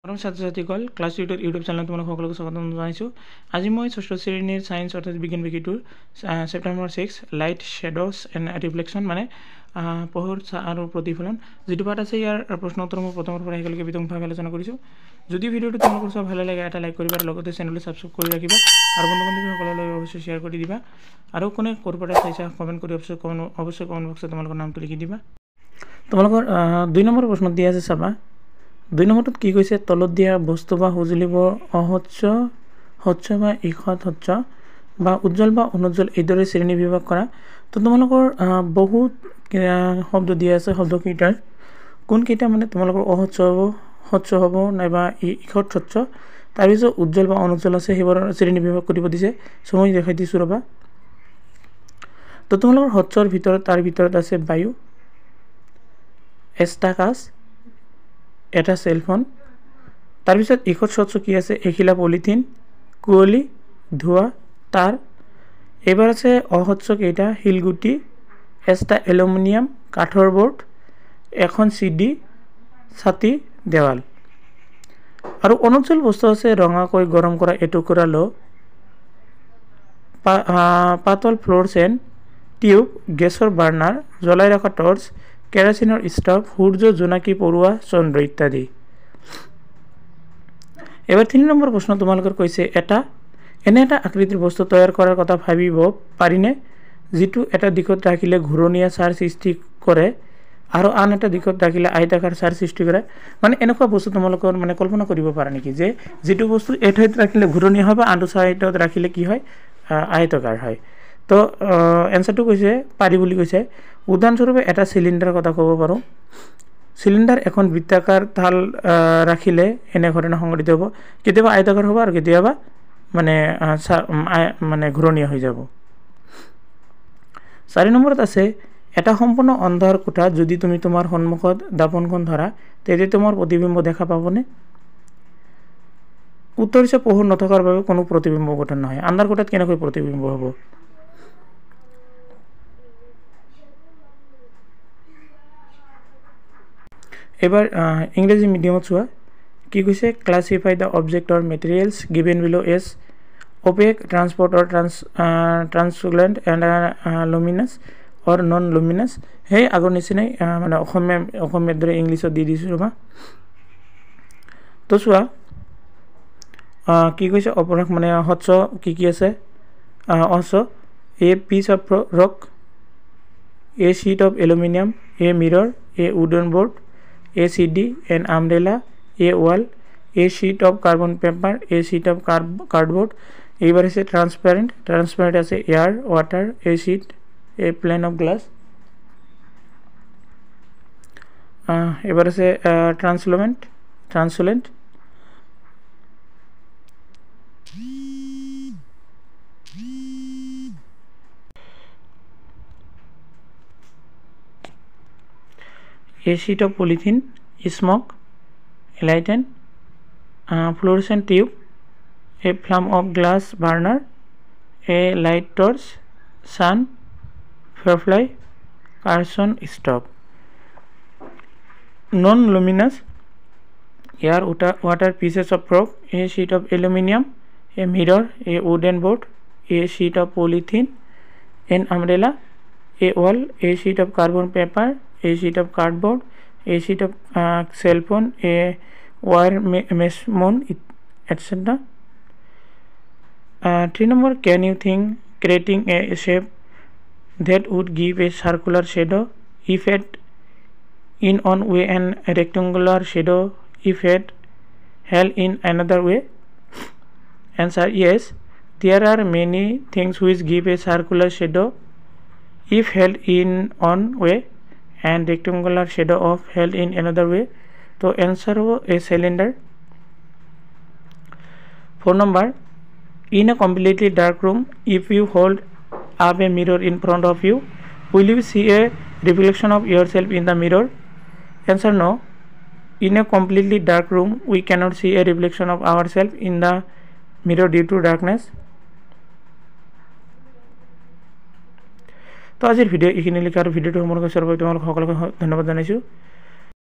মৰম ছাত্ৰ-ছাত্ৰীসকল class YouTube চেনেলত তোমালোক সকলোকে স্বাগতম জনাইছোঁ। আজি মই ষষ্ঠ শ্ৰেণীৰ ছায়েন্স অৰ্থাৎ বিজ্ঞান বিষয়টোৰ চেপ্টাৰ 6 লাইট শ্বেডোজ এণ্ড ৰিফ্লেকশ্যন মানে পোহৰ আৰু প্ৰতিফলন যিটো পাঠ আছে ইয়াৰ প্ৰশ্ন উত্তৰ মই প্ৰথমৰ পৰা একেলগে বিতংভাৱে আলোচনা কৰিছোঁ। যদি ভিডিঅ'টো তোমালোকৰ চব ভালে লাগে এটা লাইক কৰিবা আৰু লগতে চেনেলটো ছাবস্ক্ৰাইব কৰি ৰাখিবা আৰু বন্ধু-বান্ধৱীসকললৈ অৱশ্যই শ্বেয়াৰ কৰি দিবা আৰু কোনে ক'ৰ পৰা চাইছা কমেণ্ট কৰি অৱশ্যই কমেণ্ট বক্সত তোমালোকৰ নামটো লিখি দিবা। তোমালোকৰ 2 নম্বৰ প্ৰশ্নত দিয়া আছে চাবা। 2 নম্বৰটোত কি কৈছে তলত দিয়া বস্তু বা সঁজুলিবোৰ অহচ্ছ বা ঈষৎ বা উজ্জ্বল বা অনুজ্জ্বল এইদৰে শ্ৰেণী বিভাগ কৰা। তো তোমালোকৰ বহুত শব্দ দিয়া আছে শব্দকেইটাৰ কোনকেইটা মানে তোমালোকৰ অহচ্ছ হ'ব নাইবা ঈষৎ তাৰপিছত উজ্জ্বল বা অনুজ্জ্বল আছে সেইবোৰ শ্ৰেণী বিভাগ কৰিব দিছে। মই দেখাই দিছোঁ ৰ'বা। তো তোমালোকৰ হচ্ছৰ ভিতৰত তাৰ ভিতৰত আছে বায়ু, এষ্টাকাছ, এটা চেলফোন, তাৰপিছত ঈষৎ কি আছে এখিলা পলিথিন, কুঁৱলী, ধোঁৱা, তাৰ। এবাৰ আছে অহচ্ছ কেইটা শিলগুটি, এষ্টা এলুমিনিয়াম, কাঠৰ বৰ্ড, এখন CD, ছাতি, দেৱাল। আৰু অনুজ্জ্বল বস্তু আছে ৰঙাকৈ গৰম কৰা এটুকুৰা লো, পাতল ফ্লোৰচেন, টিউব, গেছৰ বাৰ্নাৰ, জ্বলাই ৰখা টৰ্চ, কেৰাচিনৰ ষ্টভ, সূৰ্য জোনাকী পৰুৱা, চন্দ্ৰ ইত্যাদি। এবাৰ 3 নম্বৰ প্ৰশ্ন তোমালোকৰ কৈছে এনে এটা আকৃতিৰ বস্তু তৈয়াৰ কৰাৰ কথা ভাবিব পাৰিনে যিটো এটা দিশত ৰাখিলে ঘূৰণীয়া ছাৰ সৃষ্টি কৰে আৰু আন এটা দিশত ৰাখিলে আয়তাকাৰ ছাৰ সৃষ্টি কৰে। মানে এনেকুৱা বস্তু তোমালোকৰ মানে কল্পনা কৰিব পাৰা নেকি যে যিটো বস্তু এই ঠাইত ৰাখিলে ঘূৰণীয়া হয় বা আনটো ছাইডত ৰাখিলে কি হয় আয়তাকাৰ হয়। তো এনচাৰটো কৈছে পাৰি বুলি কৈছে। উদাহৰণস্বৰূপে এটা চিলিণ্ডাৰৰ কথা ক'ব পাৰোঁ। চিলিণ্ডাৰ এখন বৃত্তাকাৰ থাল ৰাখিলে এনেধৰণে সংগঠিত হ'ব, কেতিয়াবা আয়তাকাৰ হ'ব আৰু কেতিয়াবা মানে ঘূৰণীয়া হৈ যাব। 4 নম্বৰত আছে এটা সম্পূৰ্ণ অন্ধাৰ কোঠাত যদি তুমি তোমাৰ সন্মুখত দাপোনখন ধৰা তেতিয়া তোমাৰ প্ৰতিবিম্ব দেখা পাবনে? উত্তৰ হৈছে পোহৰ নথকাৰ বাবে কোনো প্ৰতিবিম্ব গঠন নহয়। আন্ধাৰ কোঠাত কেনেকৈ প্ৰতিবিম্ব হ'ব? এবাৰ ইংৰাজী মিডিয়ামত চোৱা কি কৈছে classify the object or materials given below as opaque, transparent or translucent and luminous or non luminous. সেই আগৰ নিচিনাই মানে অসমীয়াৰ দৰে ইংলিছত দি দিছোঁ ৰ'বা। তো চোৱা কি কৈছে অপৰাগ মানে হচ্ছ কি আছে অহচ্ছ a piece of rock, a sheet of aluminum, a mirror, a wooden board, a CD, an umbrella, a wall, a sheet of carbon paper, a sheet of cardboard. এবার আছে ট্রান্সপারেন্ট আছে air, water, a sheet, a plane of glass. এবার আছে translucent a sheet of polythene, smoke, lighten, fluorescent tube, a flame of glass burner, a light torch, sun, firefly, Carson stove. Non-luminous air, water, pieces of rock, a sheet of aluminum, a mirror, a wooden board, a sheet of polythene, an umbrella, a wall, a sheet of carbon paper, a sheet of cardboard, a sheet of cell phone, a wire mesh moon, etc. 3 number, can you think creating a shape that would give a circular shadow if it in one way and a rectangular shadow if it held in another way? Answer yes, there are many things which give a circular shadow if held in one way and rectangular shadow of held in another way. तो answer हो a cylinder. 4 number, in a completely dark room if you hold up a mirror in front of you will you see a reflection of yourself in the mirror? Answer no, in a completely dark room we cannot see a reflection of ourselves in the mirror due to darkness. তো আজিৰ video' এইখিনি লিখা আৰু ভিডিঅ'টো সম্পূৰ্ণ কৰি চোৱাৰ বাবে তোমালোক সকলোকে ধন্যবাদ জনাইছোঁ।